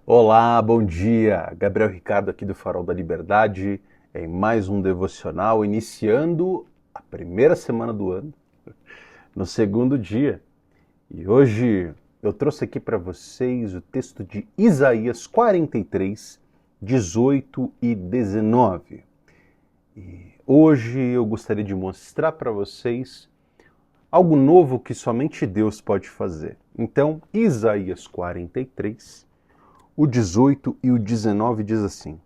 Olá, bom dia. Gabriel Ricardo aqui do Farol da Liberdade, em mais um devocional, iniciando a primeira semana do ano, no segundo dia. E hoje eu trouxe aqui para vocês o texto de Isaías 43, 18 e 19. E hoje eu gostaria de mostrar para vocês algo novo que somente Deus pode fazer. Então, Isaías 43, o 18 e o 19 diz assim: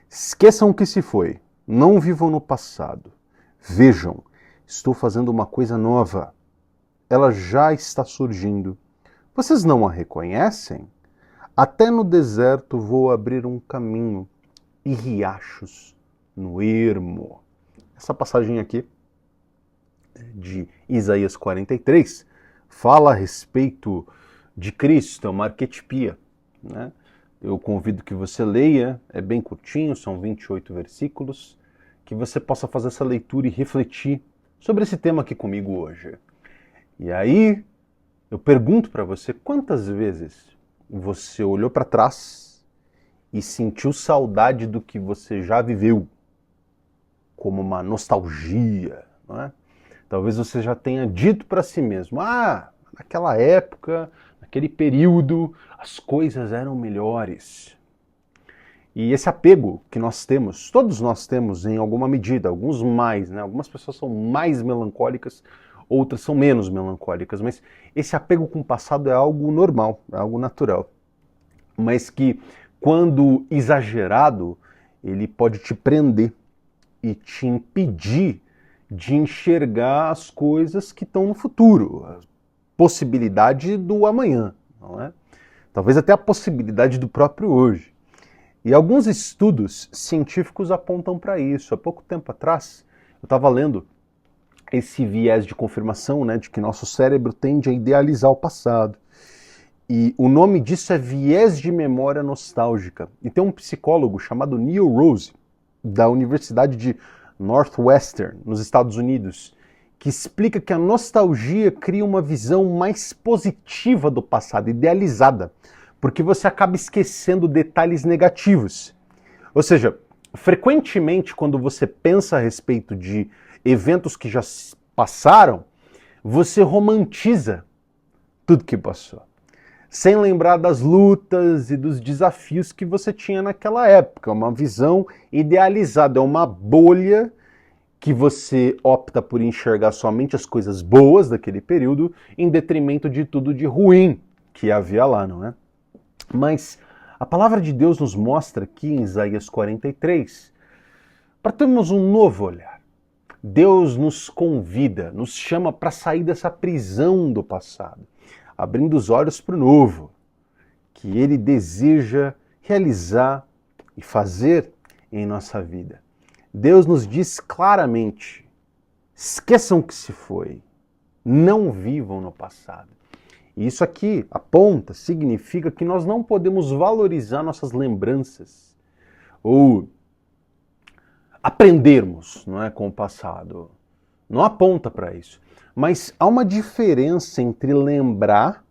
Esqueçam o que se foi, não vivam no passado. Vejam, estou fazendo uma coisa nova. Ela já está surgindo. Vocês não a reconhecem? Até no deserto vou abrir um caminho e riachos no ermo. Essa passagem aqui de Isaías 43 fala a respeito de Cristo, é uma arquetipia, né? Eu convido que você leia, é bem curtinho, são 28 versículos, que você possa fazer essa leitura e refletir sobre esse tema aqui comigo hoje. E aí, eu pergunto para você, quantas vezes você olhou para trás e sentiu saudade do que você já viveu, como uma nostalgia, não é? Talvez você já tenha dito para si mesmo, naquela época, naquele período, as coisas eram melhores. E esse apego que nós temos, todos nós temos em alguma medida, alguns mais, né? Algumas pessoas são mais melancólicas, outras são menos melancólicas, mas esse apego com o passado é algo normal, é algo natural. Mas que, quando exagerado, ele pode te prender e te impedir de enxergar as coisas que estão no futuro, a possibilidade do amanhã, não é? Talvez até a possibilidade do próprio hoje. E alguns estudos científicos apontam para isso. Há pouco tempo atrás, eu estava lendo esse viés de confirmação, né, de que nosso cérebro tende a idealizar o passado. E o nome disso é viés de memória nostálgica. E tem um psicólogo chamado Neil Rose, da Universidade de Northwestern, nos Estados Unidos, que explica que a nostalgia cria uma visão mais positiva do passado, idealizada, porque você acaba esquecendo detalhes negativos. Ou seja, frequentemente, quando você pensa a respeito de eventos que já passaram, você romantiza tudo que passou, sem lembrar das lutas e dos desafios que você tinha naquela época. Uma visão idealizada, é uma bolha que você opta por enxergar somente as coisas boas daquele período, em detrimento de tudo de ruim que havia lá, não é? Mas a palavra de Deus nos mostra aqui em Isaías 43 para termos um novo olhar. Deus nos convida, nos chama para sair dessa prisão do passado, abrindo os olhos para o novo, que Ele deseja realizar e fazer em nossa vida. Deus nos diz claramente, esqueçam o que se foi, não vivam no passado. E isso aqui aponta, significa que nós não podemos valorizar nossas lembranças ou aprendermos, não é, com o passado. Não aponta para isso. Mas há uma diferença entre lembrar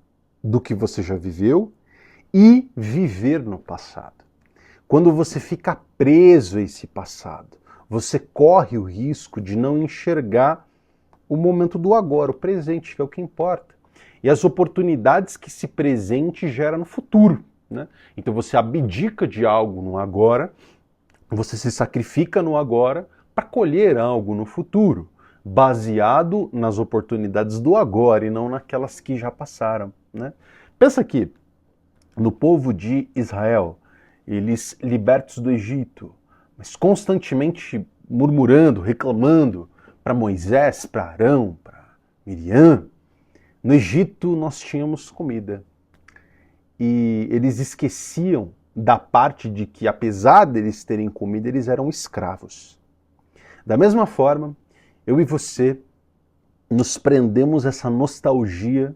do que você já viveu e viver no passado. Quando você fica preso a esse passado, você corre o risco de não enxergar o momento do agora, o presente, que é o que importa. E as oportunidades que esse presente gera no futuro, né? Então você abdica de algo no agora, você se sacrifica no agora para colher algo no futuro, baseado nas oportunidades do agora e não naquelas que já passaram, né? Pensa aqui, no povo de Israel, eles libertos do Egito, mas constantemente murmurando, reclamando para Moisés, para Arão, para Miriam. No Egito nós tínhamos comida. E eles esqueciam da parte de que, apesar deles terem comida, eles eram escravos. Da mesma forma, eu e você nos prendemos essa nostalgia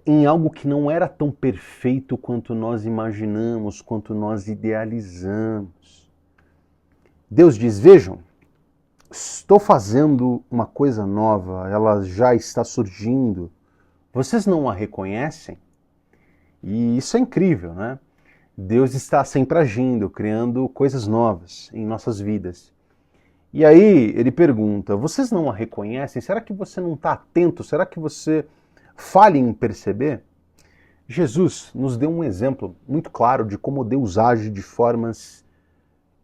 em algo que não era tão perfeito quanto nós imaginamos, quanto nós idealizamos. Deus diz, vejam, estou fazendo uma coisa nova, ela já está surgindo. Vocês não a reconhecem? E isso é incrível, né? Deus está sempre agindo, criando coisas novas em nossas vidas. E aí ele pergunta, vocês não a reconhecem? Será que você não está atento? Será que você falha em perceber? Jesus nos deu um exemplo muito claro de como Deus age de formas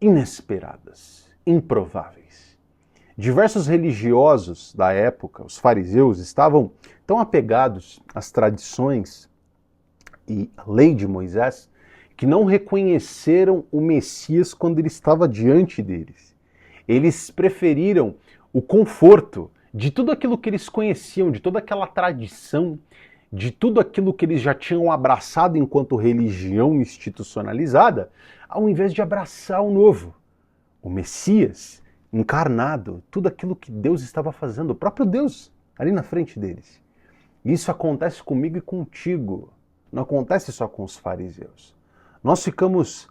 inesperadas, improváveis. Diversos religiosos da época, os fariseus, estavam tão apegados às tradições e à lei de Moisés que não reconheceram o Messias quando ele estava diante deles. Eles preferiram o conforto de tudo aquilo que eles conheciam, de toda aquela tradição, de tudo aquilo que eles já tinham abraçado enquanto religião institucionalizada, ao invés de abraçar o novo, o Messias encarnado, tudo aquilo que Deus estava fazendo, o próprio Deus ali na frente deles. Isso acontece comigo e contigo, não acontece só com os fariseus. Nós ficamos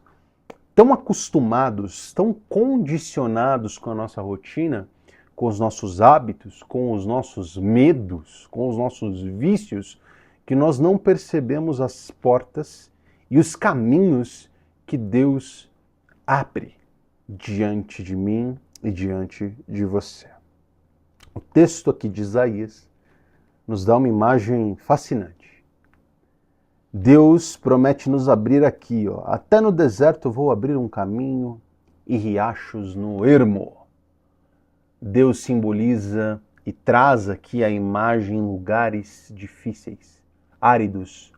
tão acostumados, tão condicionados com a nossa rotina, com os nossos hábitos, com os nossos medos, com os nossos vícios, que nós não percebemos as portas e os caminhos que Deus abre diante de mim e diante de você. O texto aqui de Isaías nos dá uma imagem fascinante. Deus promete nos abrir aqui, ó, até no deserto eu vou abrir um caminho e riachos no ermo. Deus simboliza e traz aqui a imagem em lugares difíceis, áridos,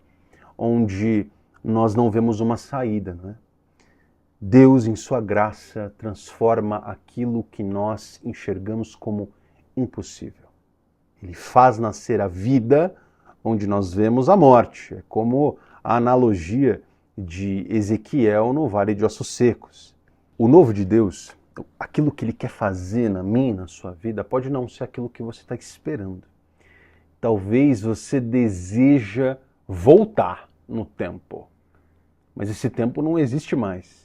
onde nós não vemos uma saída, né? Deus, em sua graça, transforma aquilo que nós enxergamos como impossível. Ele faz nascer a vida onde nós vemos a morte. É como a analogia de Ezequiel no Vale de Ossos Secos. O novo de Deus, aquilo que Ele quer fazer na minha, na sua vida, pode não ser aquilo que você está esperando. Talvez você deseja voltar no tempo, mas esse tempo não existe mais.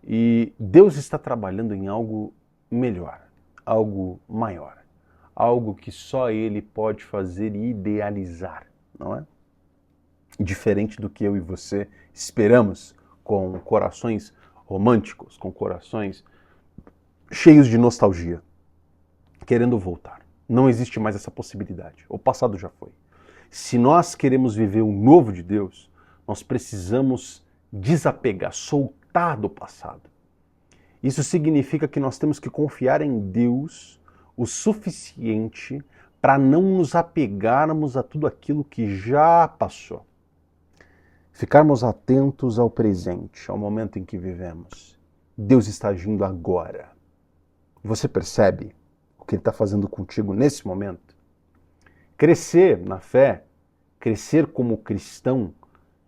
E Deus está trabalhando em algo melhor, algo maior, algo que só Ele pode fazer e idealizar, não é? Diferente do que eu e você esperamos, com corações românticos, com corações cheios de nostalgia, querendo voltar. Não existe mais essa possibilidade. O passado já foi. Se nós queremos viver o novo de Deus, nós precisamos desapegar, soltar do passado. Isso significa que nós temos que confiar em Deus o suficiente para não nos apegarmos a tudo aquilo que já passou. Ficarmos atentos ao presente, ao momento em que vivemos. Deus está agindo agora. Você percebe o que Ele está fazendo contigo nesse momento? Crescer na fé, crescer como cristão,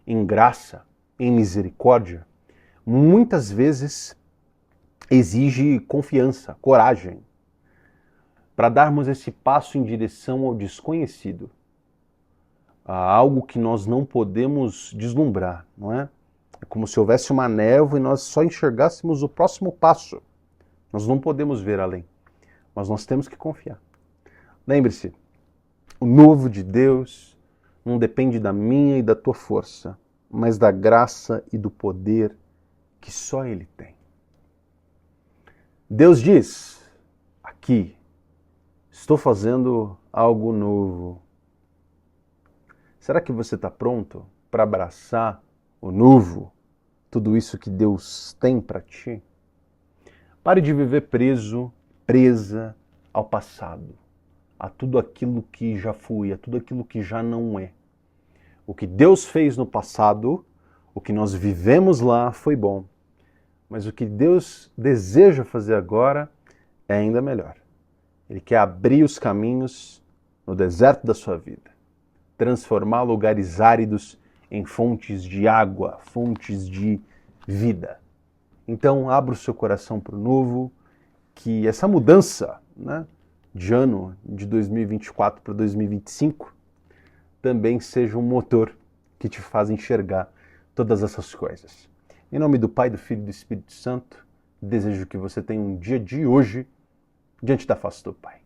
em graça, em misericórdia, muitas vezes exige confiança, coragem, para darmos esse passo em direção ao desconhecido, a algo que nós não podemos deslumbrar, não é? É como se houvesse uma névoa e nós só enxergássemos o próximo passo. Nós não podemos ver além, mas nós temos que confiar. Lembre-se, o novo de Deus não depende da minha e da tua força, mas da graça e do poder que só Ele tem. Deus diz, aqui, estou fazendo algo novo. Será que você está pronto para abraçar o novo, tudo isso que Deus tem para ti? Pare de viver preso, presa ao passado, a tudo aquilo que já foi, a tudo aquilo que já não é. O que Deus fez no passado, o que nós vivemos lá foi bom, mas o que Deus deseja fazer agora é ainda melhor. Ele quer abrir os caminhos no deserto da sua vida, transformar lugares áridos em fontes de água, fontes de vida. Então, abra o seu coração para o novo, que essa mudança, né, de ano de 2024 para 2025 também seja um motor que te faz enxergar todas essas coisas. Em nome do Pai, do Filho e do Espírito Santo, desejo que você tenha um dia de hoje diante da face do Pai.